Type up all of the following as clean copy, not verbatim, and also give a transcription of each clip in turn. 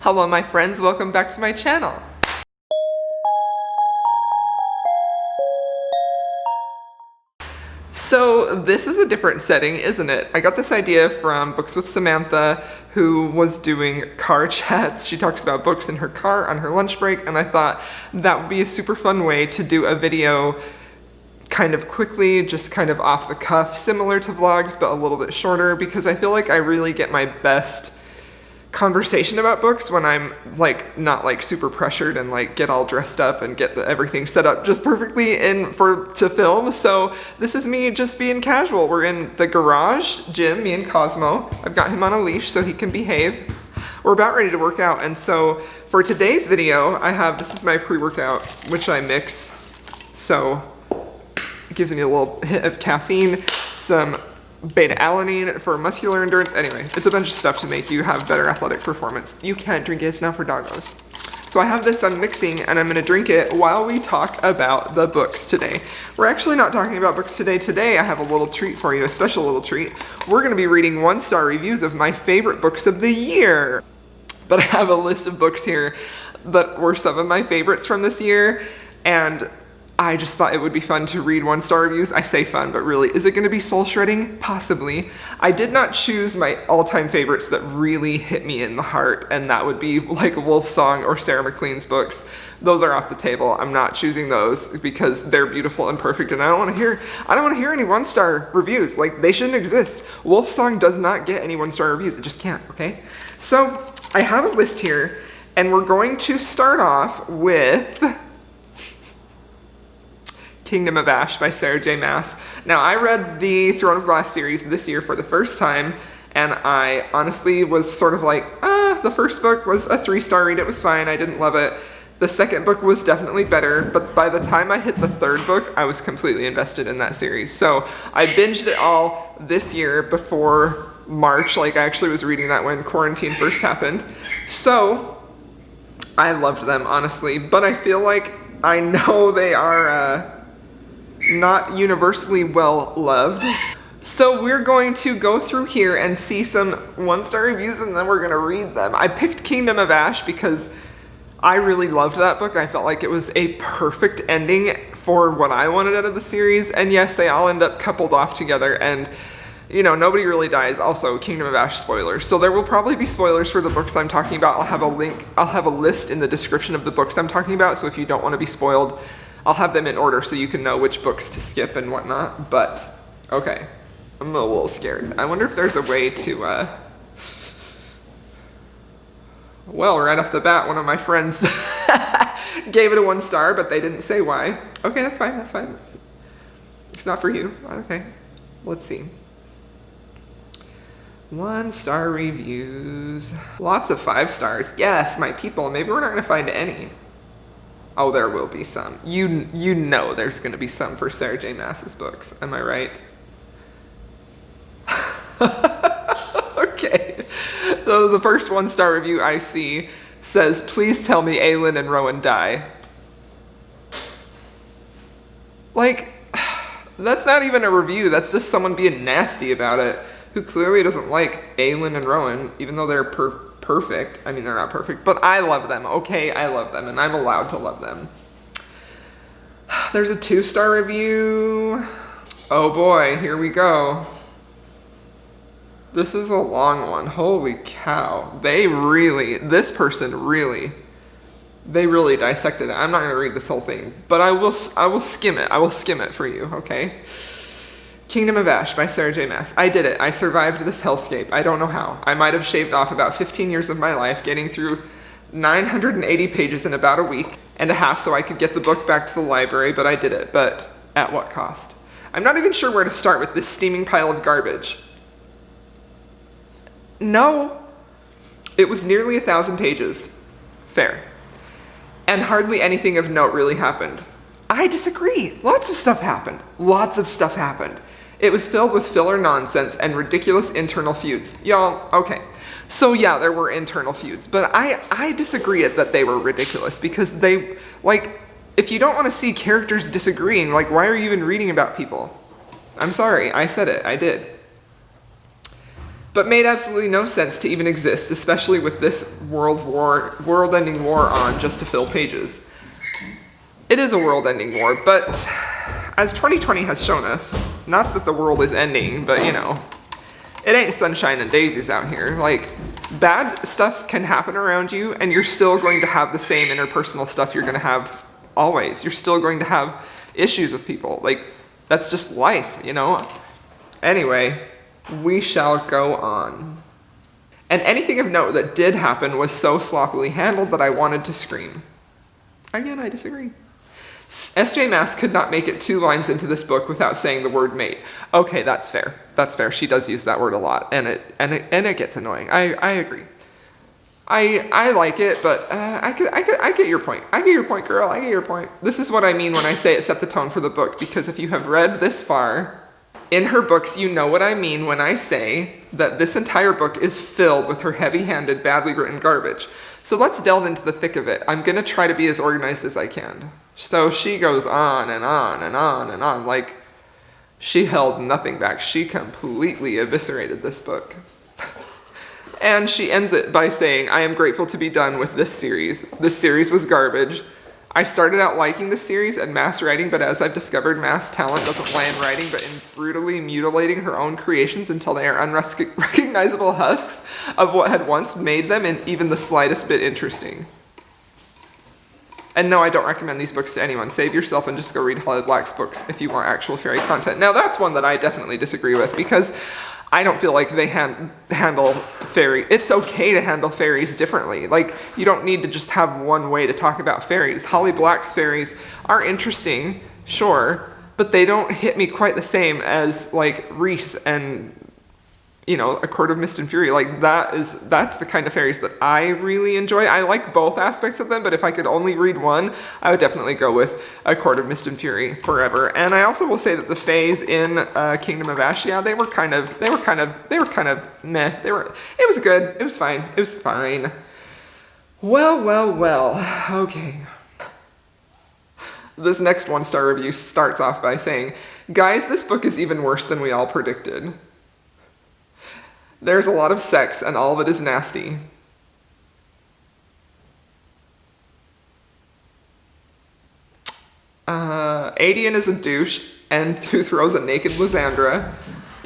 Hello my friends, welcome back to my channel. So this is a different setting, isn't it? I got this idea from Books with Samantha, who was doing car chats. She talks about books in her car on her lunch break, and I thought that would be a super fun way to do a video kind of quickly, just kind of off the cuff, similar to vlogs, but a little bit shorter, because I feel like I really get my best conversation about books when I'm like not like super pressured and like get all dressed up and get everything set up just perfectly to film. So this is me just being casual. We're in the garage gym, me and Cosmo. I've got him on a leash so he can behave. We're about ready to work out, and so for today's video this is my pre-workout, which I mix, so it gives me a little hit of caffeine, some beta-alanine for muscular endurance. Anyway, it's a bunch of stuff to make you have better athletic performance. You can't drink it, it's not for doggos. So I have this I'm mixing, and I'm gonna drink it while we talk about the books today. We're actually not talking about books today. Today I have a little treat for you, a special little treat. We're gonna be reading 1-star reviews of my favorite books of the year. But I have a list of books here that were some of my favorites from this year, and I just thought it would be fun to read 1-star reviews. I say fun, but really, is it gonna be soul shredding? Possibly. I did not choose my all-time favorites that really hit me in the heart, and that would be like Wolfsong or Sarah McLean's books. Those are off the table. I'm not choosing those because they're beautiful and perfect, and I don't wanna hear any 1-star reviews. Like, they shouldn't exist. Wolfsong does not get any 1-star reviews. It just can't, okay? So, I have a list here, and we're going to start off with Kingdom of Ash by Sarah J. Maas. Now, I read the Throne of Glass series this year for the first time, and I honestly was sort of like, the first book was a 3-star read, it was fine, I didn't love it. The second book was definitely better, but by the time I hit the third book, I was completely invested in that series. So I binged it all this year before March, like I actually was reading that when quarantine first happened. So I loved them, honestly, but I feel like I know they are not universally well loved. So we're going to go through here and see some 1-star reviews, and then we're gonna read them. I picked Kingdom of Ash because I really loved that book. I felt like it was a perfect ending for what I wanted out of the series. And yes, they all end up coupled off together, and you know, nobody really dies. Also, Kingdom of Ash spoilers. So there will probably be spoilers for the books I'm talking about. I'll have a list in the description of the books I'm talking about, so if you don't want to be spoiled, I'll have them in order so you can know which books to skip and whatnot. But, okay, I'm a little scared. I wonder if there's a way to, well, right off the bat, one of my friends gave it a 1-star, but they didn't say why. Okay, that's fine, that's fine. It's not for you. Okay, let's see. 1-star reviews. Lots of 5 stars. Yes, my people, maybe we're not gonna find any. Oh, there will be some. You know there's gonna be some for Sarah J. Maas's books. Am I right? Okay. So the first 1-star review I see says, please tell me Aelin and Rowan die. Like, that's not even a review. That's just someone being nasty about it, who clearly doesn't like Aelin and Rowan, even though they're perfect. I mean, they're not perfect, but I love them, okay? I love them, and I'm allowed to love them. There's a 2-star review. Oh boy, here we go. This is a long one. Holy cow. They really dissected it. I'm not gonna read this whole thing, but I will skim it. I will skim it for you, okay? Kingdom of Ash by Sarah J. Maas. I did it. I survived this hellscape. I don't know how. I might have shaved off about 15 years of my life, getting through 980 pages in about a week and a half so I could get the book back to the library, but I did it. But at what cost? I'm not even sure where to start with this steaming pile of garbage. No. It was nearly 1,000 pages. Fair. And hardly anything of note really happened. I disagree. Lots of stuff happened. Lots of stuff happened. It was filled with filler nonsense and ridiculous internal feuds. Y'all, okay. So yeah, there were internal feuds, but I disagree that they were ridiculous because they, like, if you don't want to see characters disagreeing, like, why are you even reading about people? I'm sorry, I said it, I did. but made absolutely no sense to even exist, especially with this world-ending war on just to fill pages. It is a world-ending war, but as 2020 has shown us, not that the world is ending, but you know, it ain't sunshine and daisies out here. Like, bad stuff can happen around you, and you're still going to have the same interpersonal stuff you're going to have always. You're still going to have issues with people. Like, that's just life, you know? Anyway, we shall go on. And anything of note that did happen was so sloppily handled that I wanted to scream. Again, I disagree. S.J. Maas could not make it 2 lines into this book without saying the word mate. Okay, that's fair. That's fair. She does use that word a lot, and it gets annoying. I agree. I like it, but I get your point. I get your point, girl. I get your point. This is what I mean when I say it set the tone for the book, because if you have read this far in her books, you know what I mean when I say that this entire book is filled with her heavy-handed, badly written garbage. So let's delve into the thick of it. I'm going to try to be as organized as I can. So she goes on and on and on and on. Like, she held nothing back. She completely eviscerated this book. And she ends it by saying, I am grateful to be done with this series. This series was garbage. I started out liking this series and Maas writing, but as I've discovered, Maas' talent doesn't lie in writing, but in brutally mutilating her own creations until they are unrecognizable husks of what had once made them in even the slightest bit interesting. And no, I don't recommend these books to anyone. Save yourself and just go read Holly Black's books if you want actual fairy content. Now, that's one that I definitely disagree with, because I don't feel like they handle fairy. It's okay to handle fairies differently. Like, you don't need to just have one way to talk about fairies. Holly Black's fairies are interesting, sure, but they don't hit me quite the same as, like, Reese and, you know, A Court of Mist and Fury. Like, that's the kind of fairies that I really enjoy. I like both aspects of them, but if I could only read one, I would definitely go with A Court of Mist and Fury forever. And I also will say that the fays in Kingdom of Ash, yeah, they were kind of meh. It was good. It was fine. It was fine. Well. Okay. This next 1-star review starts off by saying, guys, this book is even worse than we all predicted. There's a lot of sex, and all of it is nasty. Adian is a douche, and who throws a naked Lysandra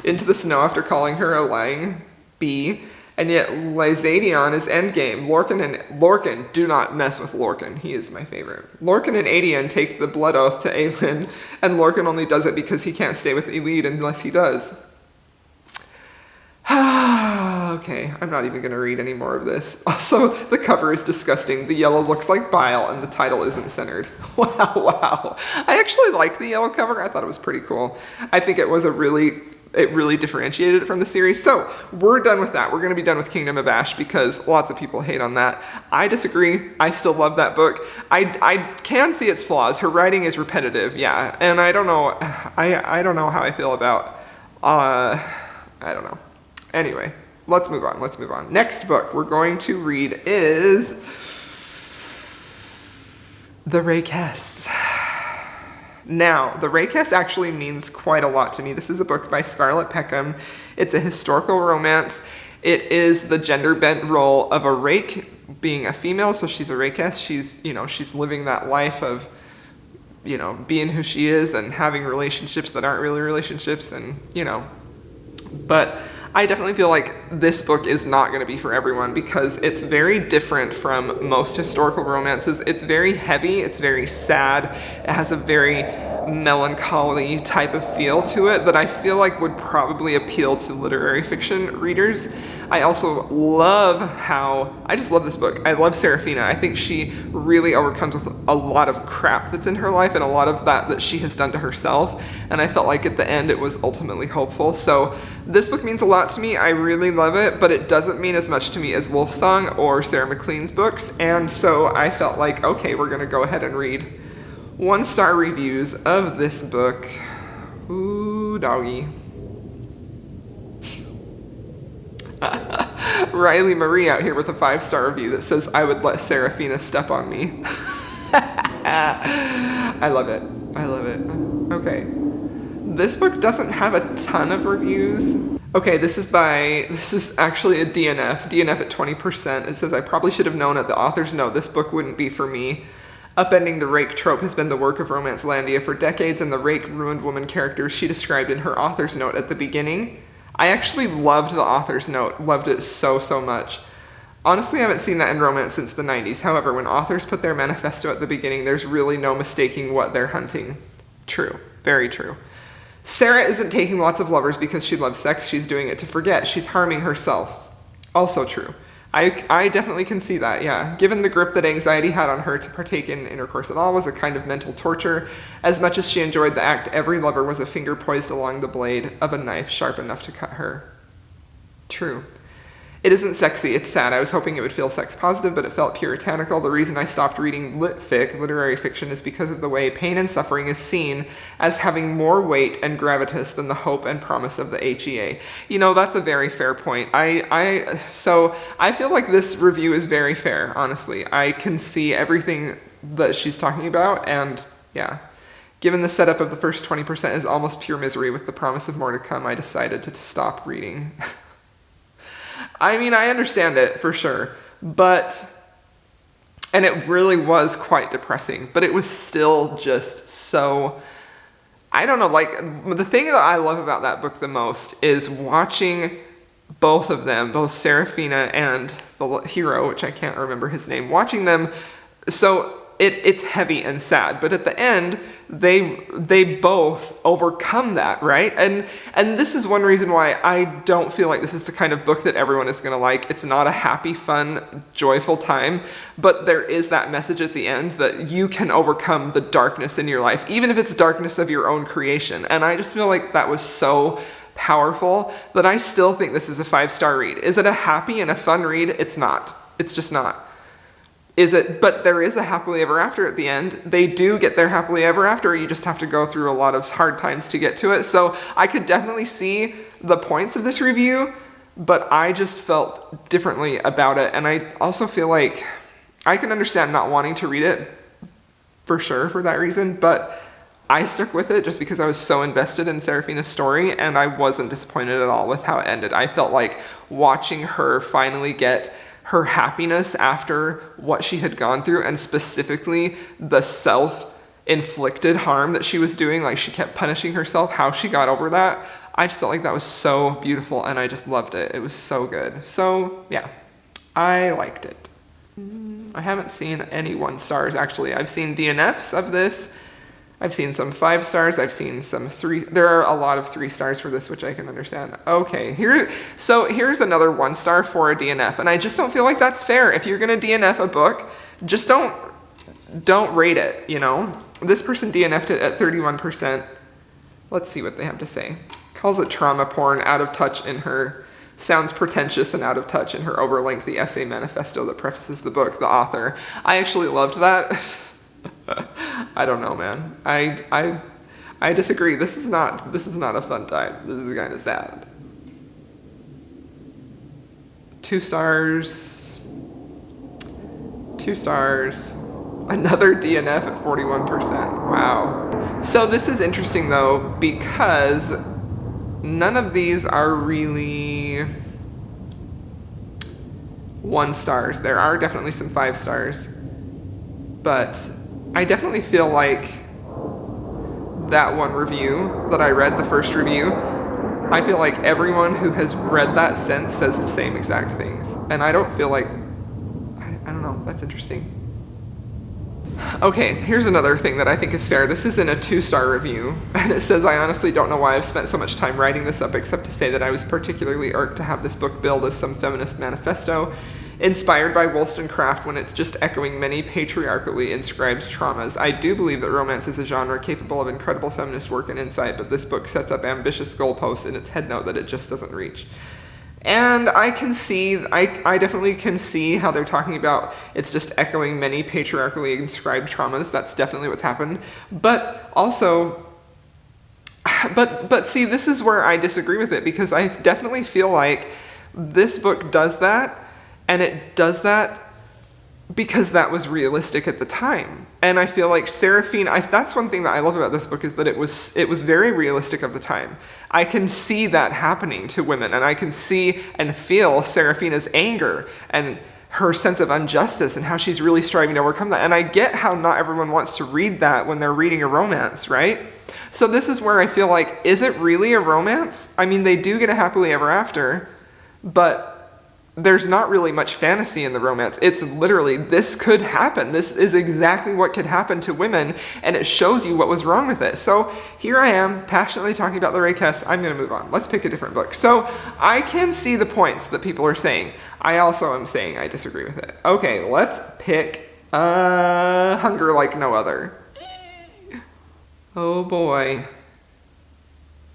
into the snow after calling her a lying bee, and yet Lysadion is endgame. Lorcan, do not mess with Lorcan. He is my favorite. Lorcan and Adian take the blood oath to Aelin, and Lorcan only does it because he can't stay with Elide unless he does. Okay, I'm not even going to read any more of this. Also, the cover is disgusting. The yellow looks like bile, and the title isn't centered. Wow. I actually like the yellow cover. I thought it was pretty cool. I think it really differentiated it from the series. So, we're done with that. We're going to be done with Kingdom of Ash because lots of people hate on that. I disagree. I still love that book. I can see its flaws. Her writing is repetitive, yeah. And I don't know. I don't know how I feel about... I don't know. Anyway, let's move on. Next book we're going to read is The Rakess. Now, The Rakess actually means quite a lot to me. This is a book by Scarlett Peckham. It's a historical romance. It is the gender-bent role of a rake being a female, so she's a Rakess. She's living that life of, being who she is and having relationships that aren't really relationships and, But I definitely feel like this book is not going to be for everyone because it's very different from most historical romances. It's very heavy, it's very sad, it has a very melancholy type of feel to it that I feel like would probably appeal to literary fiction readers. I also I just love this book. I love Serafina. I think she really overcomes with a lot of crap that's in her life and a lot of that she has done to herself. And I felt like at the end it was ultimately hopeful. So this book means a lot to me. I really love it, but it doesn't mean as much to me as Wolfsong or Sarah McLean's books. And so I felt like, okay, we're going to go ahead and read 1-star reviews of this book. Ooh, doggy. Riley Marie out here with a 5-star review that says, I would let Serafina step on me. I love it. Okay. This book doesn't have a ton of reviews. Okay, this is actually a DNF at 20%. It says, I probably should have known at the author's note this book wouldn't be for me. Upending the rake trope has been the work of Romancelandia for decades, and the rake ruined woman characters she described in her author's note at the beginning. I actually loved the author's note, loved it so, so much. Honestly, I haven't seen that in romance since the 90s. However, when authors put their manifesto at the beginning, there's really no mistaking what they're hunting. True, very true. Sarah isn't taking lots of lovers because she loves sex, she's doing it to forget. She's harming herself. Also true. I definitely can see that, yeah. Given the grip that anxiety had on her, to partake in intercourse at all was a kind of mental torture. As much as she enjoyed the act, every lover was a finger poised along the blade of a knife sharp enough to cut her. True. It isn't sexy, it's sad. I was hoping it would feel sex positive, but it felt puritanical. The reason I stopped reading literary fiction, is because of the way pain and suffering is seen as having more weight and gravitas than the hope and promise of the HEA. You know, that's a very fair point. So I feel like this review is very fair, honestly. I can see everything that she's talking about, and yeah. Given the setup of the first 20% is almost pure misery with the promise of more to come, I decided to stop reading. I mean, I understand it for sure, and it really was quite depressing, but it was still just so, I don't know, like, the thing that I love about that book the most is watching both of them, both Serafina and the hero, which I can't remember his name, watching them, so it's heavy and sad, but at the end, they both overcome that, right? And this is one reason why I don't feel like this is the kind of book that everyone is going to like. It's not a happy, fun, joyful time, but there is that message at the end that you can overcome the darkness in your life, even if it's darkness of your own creation. And I just feel like that was so powerful that I still think this is a 5-star read. Is it a happy and a fun read? It's not. It's just not. But there is a happily ever after at the end. They do get their happily ever after. You just have to go through a lot of hard times to get to it. So I could definitely see the points of this review, but I just felt differently about it. And I also feel like I can understand not wanting to read it for sure for that reason, but I stuck with it just because I was so invested in Serafina's story, and I wasn't disappointed at all with how it ended. I felt like watching her finally get her happiness after what she had gone through, and specifically the self-inflicted harm that she was doing, like she kept punishing herself, how she got over that. I just felt like that was so beautiful, and I just loved it. It was so good. So yeah, I liked it. I haven't seen any 1-stars actually. I've seen DNFs of this. I've seen some 5 stars. I've seen some 3. There are a lot of 3 stars for this, which I can understand. Okay, here's another 1-star for a DNF, and I just don't feel like that's fair. If you're gonna DNF a book, just don't rate it. You know, this person DNF'd it at 31%. Let's see what they have to say. Calls it trauma porn. Out of touch in her. Sounds pretentious and out of touch in her over-lengthy essay manifesto that prefaces the book. The author. I actually loved that. I don't know, man. I disagree. This is not a fun time. This is kind of sad. 2 stars. 2 stars. Another DNF at 41%. Wow. So this is interesting though, because none of these are really 1 stars. There are definitely some 5 stars, but I definitely feel like that one review that I read, the first review, I feel like everyone who has read that since says the same exact things. And I don't feel like, I don't know, that's interesting. Okay, here's another thing that I think is fair. This is in a 2-star review, and it says, I honestly don't know why I've spent so much time writing this up, except to say that I was particularly irked to have this book billed as some feminist manifesto, inspired by Wollstonecraft, when it's just echoing many patriarchally inscribed traumas. I do believe that romance is a genre capable of incredible feminist work and insight, but this book sets up ambitious goalposts in its headnote that it just doesn't reach. And I definitely can see how they're talking about it's just echoing many patriarchally inscribed traumas. That's definitely what's happened. But also, but see, this is where I disagree with it, because I definitely feel like this book does that, and it does that because that was realistic at the time. And I feel like Seraphine, that's one thing that I love about this book, is that it was very realistic of the time. I can see that happening to women, and I can see and feel Seraphina's anger and her sense of injustice and how she's really striving to overcome that. And I get how not everyone wants to read that when they're reading a romance, right? So this is where I feel like, is it really a romance? I mean, they do get a happily ever after, but there's not really much fantasy in the romance. It's literally, this could happen. This is exactly what could happen to women, and it shows you what was wrong with it. So here I am, passionately talking about the Rakess. I'm going to move on. Let's pick a different book. So I can see the points that people are saying. I also am saying I disagree with it. Okay, let's pick Hunger Like No Other. Oh boy.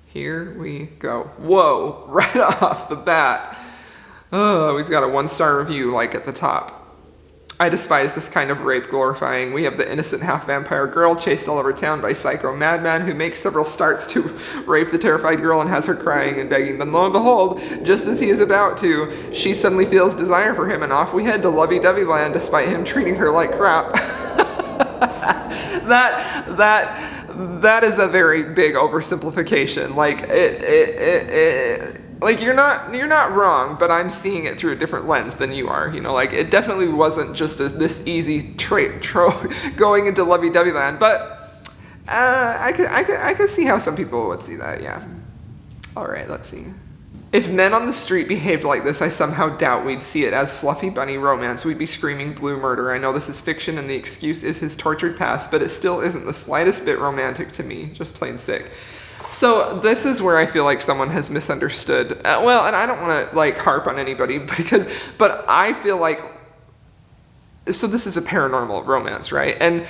Here we go. Whoa, right off the bat. Oh, we've got a 1-star review, like, at the top. I despise this kind of rape glorifying. We have the innocent half-vampire girl chased all over town by psycho madman who makes several starts to rape the terrified girl and has her crying and begging. Then lo and behold, just as he is about to, she suddenly feels desire for him, and off we head to lovey-dovey land despite him treating her like crap. That is a very big oversimplification. Like, like, you're not wrong, but I'm seeing it through a different lens than you are. You know, like, it definitely wasn't just this easy going into lovey-dovey land, but I could see how some people would see that, yeah. All right, let's see. If men on the street behaved like this, I somehow doubt we'd see it as fluffy bunny romance. We'd be screaming blue murder. I know this is fiction and the excuse is his tortured past, but it still isn't the slightest bit romantic to me. Just plain sick. So this is where I feel like someone has misunderstood. Well, and I don't want to like harp on anybody but I feel like, so this is a paranormal romance, right? And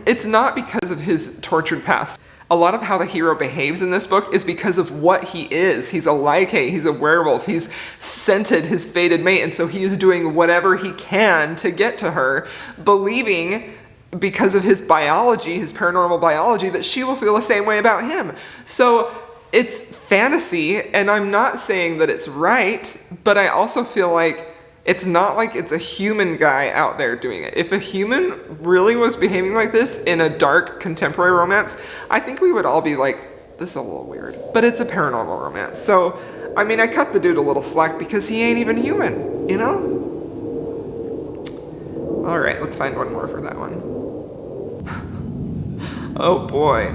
it's not because of his tortured past. A lot of how the hero behaves in this book is because of what he is. He's a Rayquez, he's a werewolf, he's scented his fated mate, and so he is doing whatever he can to get to her, believing, because of his biology, his paranormal biology, that she will feel the same way about him. So it's fantasy, and I'm not saying that it's right, but I also feel like it's not like it's a human guy out there doing it. If a human really was behaving like this in a dark contemporary romance, I think we would all be like, this is a little weird. But it's a paranormal romance. So, I mean, I cut the dude a little slack because he ain't even human, you know? All right, let's find one more for that one. Oh boy.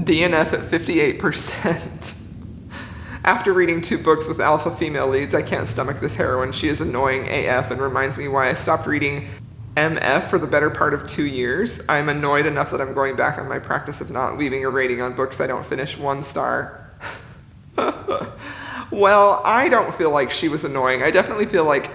DNF at 58%. After reading 2 books with alpha female leads, I can't stomach this heroine. She is annoying AF and reminds me why I stopped reading MF for the better part of 2 years. I'm annoyed enough that I'm going back on my practice of not leaving a rating on books I don't finish 1 star. Well, I don't feel like she was annoying. I definitely feel like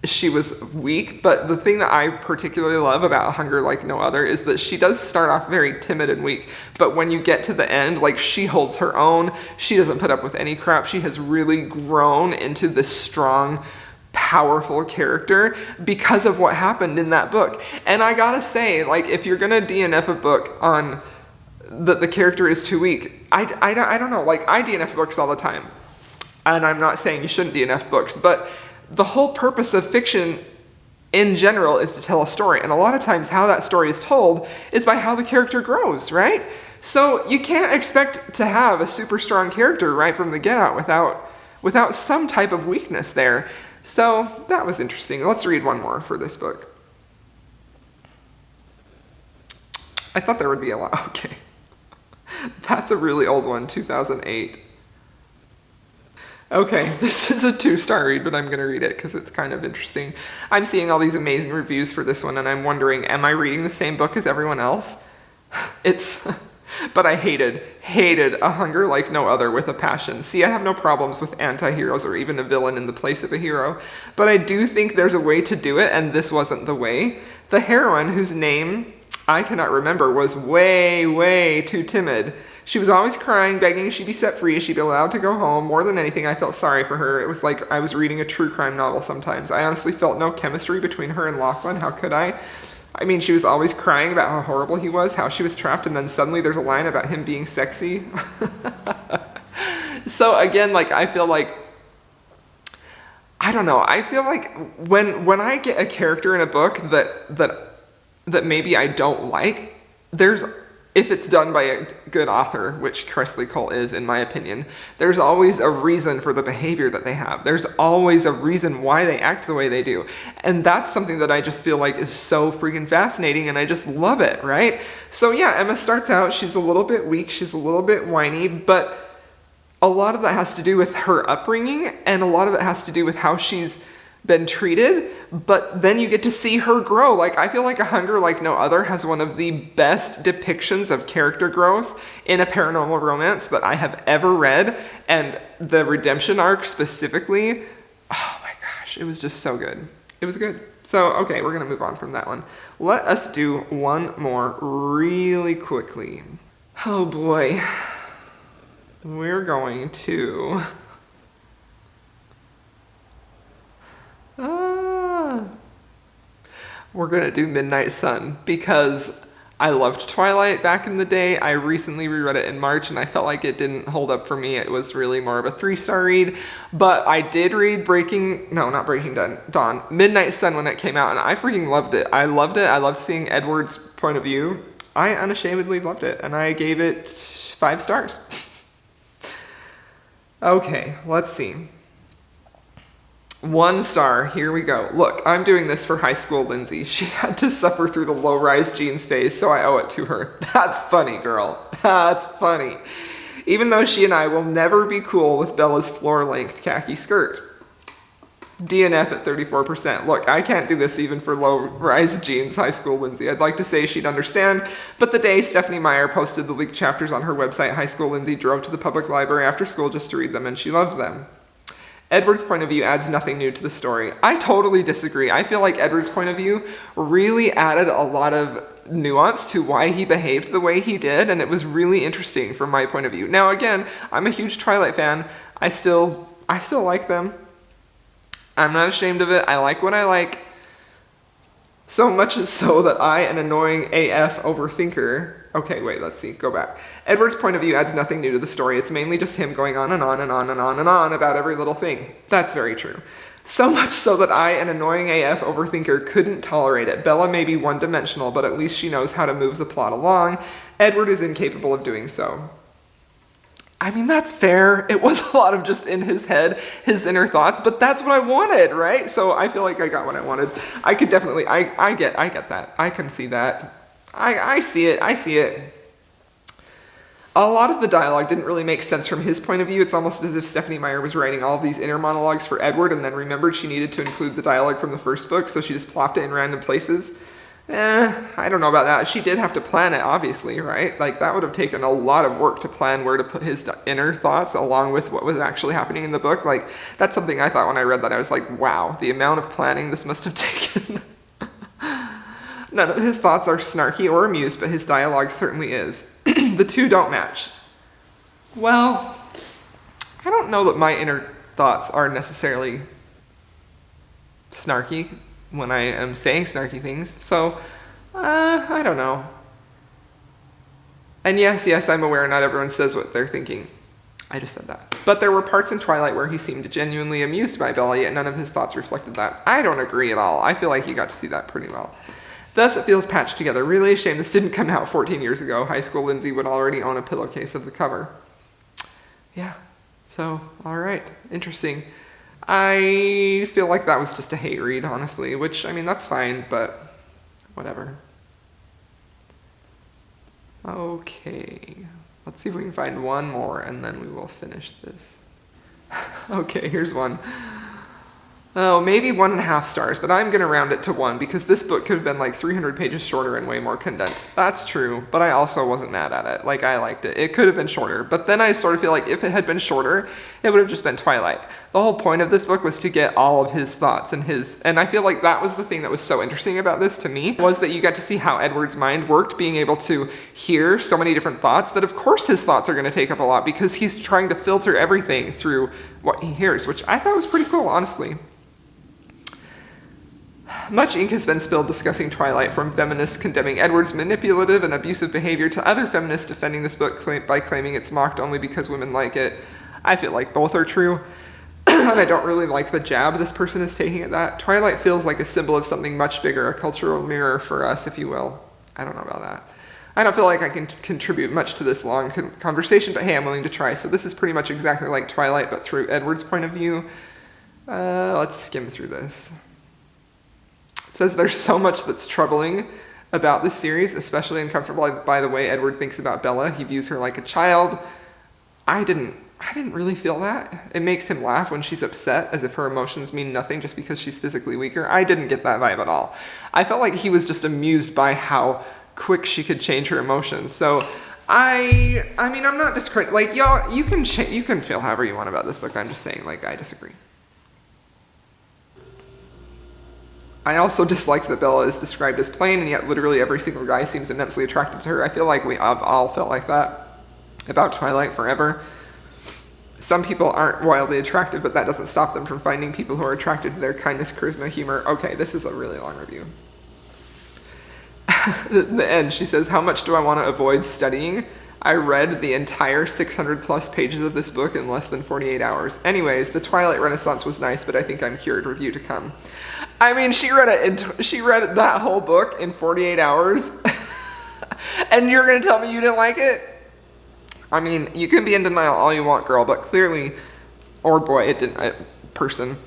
she was weak, but the thing that I particularly love about Hunger Like No Other is that she does start off very timid and weak, but when you get to the end, like, she holds her own. She doesn't put up with any crap. She has really grown into this strong, powerful character because of what happened in that book. And I gotta say, like, if you're gonna DNF a book on that the character is too weak, I don't know, like, I DNF books all the time, and I'm not saying you shouldn't DNF books, but the whole purpose of fiction in general is to tell a story, and a lot of times how that story is told is by how the character grows, right? So you can't expect to have a super strong character right from the get-out without some type of weakness there. So that was interesting. Let's read one more for this book. I thought there would be a lot. Okay. That's a really old one, 2008. Okay, this is a 2-star read, but I'm going to read it because it's kind of interesting. I'm seeing all these amazing reviews for this one, and I'm wondering, am I reading the same book as everyone else? But I hated A Hunger Like No Other with a passion. See, I have no problems with anti-heroes or even a villain in the place of a hero, but I do think there's a way to do it, and this wasn't the way. The heroine, whose name I cannot remember, was way too timid. She was always crying, begging she be set free, she'd be allowed to go home. More than anything, I felt sorry for her. It was like I was reading a true crime novel sometimes. I honestly felt no chemistry between her and Lachlan. How could I? I mean, she was always crying about how horrible he was, how she was trapped, and then suddenly there's a line about him being sexy. So again, like, I feel like I don't know. I feel like when I get a character in a book that maybe I don't like, if it's done by a good author, which Kresley Cole is, in my opinion, there's always a reason for the behavior that they have. There's always a reason why they act the way they do. And that's something that I just feel like is so freaking fascinating, and I just love it, right? So yeah, Emma starts out, she's a little bit weak, she's a little bit whiny, but a lot of that has to do with her upbringing, and a lot of it has to do with how she's been treated, but then you get to see her grow. Like, I feel like A Hunger Like No Other has one of the best depictions of character growth in a paranormal romance that I have ever read, and the redemption arc specifically, oh my gosh, it was just so good. It was good. So, okay, we're gonna move on from that one. Let us do one more really quickly. Oh boy. We're going to... we're going to do Midnight Sun because I loved Twilight back in the day. I recently reread it in March and I felt like it didn't hold up for me. It was really more of a 3-star read. But I did read Dawn, Midnight Sun when it came out, and I freaking loved it. I loved it. I loved seeing Edward's point of view. I unashamedly loved it, and I gave it 5 stars. Okay, let's see. 1 star, here we go. Look, I'm doing this for high school Lindsay. She had to suffer through the low-rise jeans phase, so I owe it to her. That's funny, girl. That's funny. Even though she and I will never be cool with Bella's floor-length khaki skirt. DNF at 34%. Look, I can't do this even for low-rise jeans, high school Lindsay. I'd like to say she'd understand, but the day Stephanie Meyer posted the leaked chapters on her website, high school Lindsay drove to the public library after school just to read them, and she loved them. Edward's point of view adds nothing new to the story. I totally disagree. I feel like Edward's point of view really added a lot of nuance to why he behaved the way he did, and it was really interesting from my point of view. Now again, I'm a huge Twilight fan. I still like them. I'm not ashamed of it. I like what I like. So much so that I, an annoying AF overthinker... Okay, wait, let's see. Go back. Edward's point of view adds nothing new to the story. It's mainly just him going on and on and on and on and on about every little thing. That's very true. So much so that I, an annoying AF overthinker, couldn't tolerate it. Bella may be one-dimensional, but at least she knows how to move the plot along. Edward is incapable of doing so. I mean, that's fair. It was a lot of just in his head, his inner thoughts, but that's what I wanted, right? So I feel like I got what I wanted. I could definitely, I get that. I can see that. I see it. A lot of the dialogue didn't really make sense from his point of view. It's almost as if Stephanie Meyer was writing all of these inner monologues for Edward and then remembered she needed to include the dialogue from the first book, so she just plopped it in random places. I don't know about that. She did have to plan it, obviously, right? Like, that would have taken a lot of work to plan where to put his inner thoughts along with what was actually happening in the book. Like, that's something I thought when I read that. I was like, wow, the amount of planning this must have taken. None of his thoughts are snarky or amused, but his dialogue certainly is. The two don't match. Well, I don't know that my inner thoughts are necessarily snarky when I am saying snarky things, so, I don't know. And yes, I'm aware not everyone says what they're thinking. I just said that. But there were parts in Twilight where he seemed genuinely amused by Bella, yet none of his thoughts reflected that. I don't agree at all. I feel like you got to see that pretty well. Thus, it feels patched together. Really a shame this didn't come out 14 years ago. High school Lindsay would already own a pillowcase of the cover. Yeah, so, alright, interesting. I feel like that was just a hate read, honestly, which, I mean, that's fine, but whatever. Okay, let's see if we can find one more, and then we will finish this. Okay, here's one. Oh, maybe 1.5 stars, but I'm going to round it to 1 because this book could have been like 300 pages shorter and way more condensed. That's true, but I also wasn't mad at it. Like, I liked it. It could have been shorter, but then I sort of feel like if it had been shorter, it would have just been Twilight. The whole point of this book was to get all of his thoughts and I feel like that was the thing that was so interesting about this to me, was that you got to see how Edward's mind worked, being able to hear so many different thoughts that of course his thoughts are going to take up a lot because he's trying to filter everything through what he hears, which I thought was pretty cool, honestly. Much ink has been spilled discussing Twilight, from feminists condemning Edward's manipulative and abusive behavior to other feminists defending this book by claiming it's mocked only because women like it. I feel like both are true. and I don't really like the jab this person is taking at that. Twilight feels like a symbol of something much bigger, a cultural mirror for us, if you will. I don't know about that. I don't feel like I can contribute much to this long conversation, but hey, I'm willing to try. So this is pretty much exactly like Twilight, but through Edward's point of view. Let's skim through this. It says there's so much that's troubling about this series, especially uncomfortable by the way Edward thinks about Bella. He views her like a child. I didn't really feel that. It makes him laugh when she's upset, as if her emotions mean nothing just because she's physically weaker. I didn't get that vibe at all. I felt like he was just amused by how quick she could change her emotions. So I mean, I'm not discrediting, like, y'all, you can feel however you want about this book. I'm just saying, like, I disagree. I also dislike that Bella is described as plain, and yet literally every single guy seems immensely attracted to her. I feel like we have all felt like that about Twilight forever. Some people aren't wildly attractive, but that doesn't stop them from finding people who are attracted to their kindness, charisma, humor. Okay, this is a really long review. The end, she says, how much do I want to avoid studying? I read the entire 600 plus pages of this book in less than 48 hours. Anyways, the Twilight Renaissance was nice, but I think I'm cured. Review to come. I mean, she read that whole book in 48 hours, and you're gonna tell me you didn't like it? I mean, you can be in denial all you want, girl, but clearly, or boy, it didn't, person.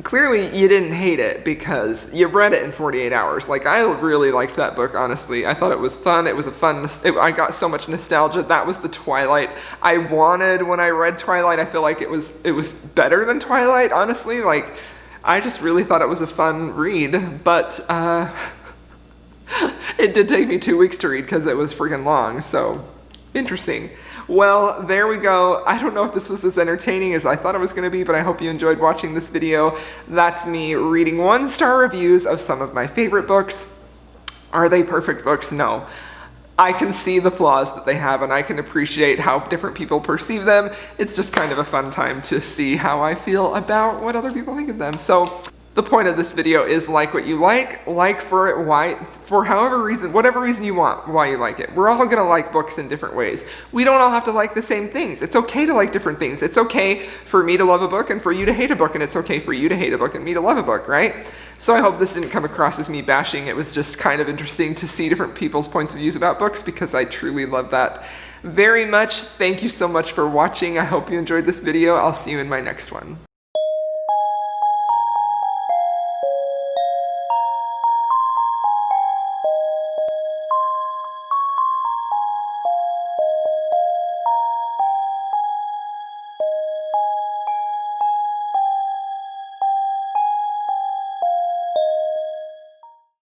Clearly, you didn't hate it because you read it in 48 hours. Like, I really liked that book, honestly. I thought it was fun. It was a fun, I got so much nostalgia. That was the Twilight I wanted when I read Twilight. I feel like it was better than Twilight, honestly. Like, I just really thought it was a fun read, but it did take me 2 weeks to read because it was freaking long, so interesting. Well, there we go. I don't know if this was as entertaining as I thought it was going to be, but I hope you enjoyed watching this video. That's me reading 1-star reviews of some of my favorite books. Are they perfect books? No. I can see the flaws that they have, and I can appreciate how different people perceive them. It's just kind of a fun time to see how I feel about what other people think of them. So the point of this video is like what you like for it, for whatever reason you want, why you like it. We're all gonna like books in different ways. We don't all have to like the same things. It's okay to like different things. It's okay for me to love a book and for you to hate a book, and it's okay for you to hate a book and me to love a book, right? So I hope this didn't come across as me bashing. It was just kind of interesting to see different people's points of views about books because I truly love that very much. Thank you so much for watching. I hope you enjoyed this video. I'll see you in my next one.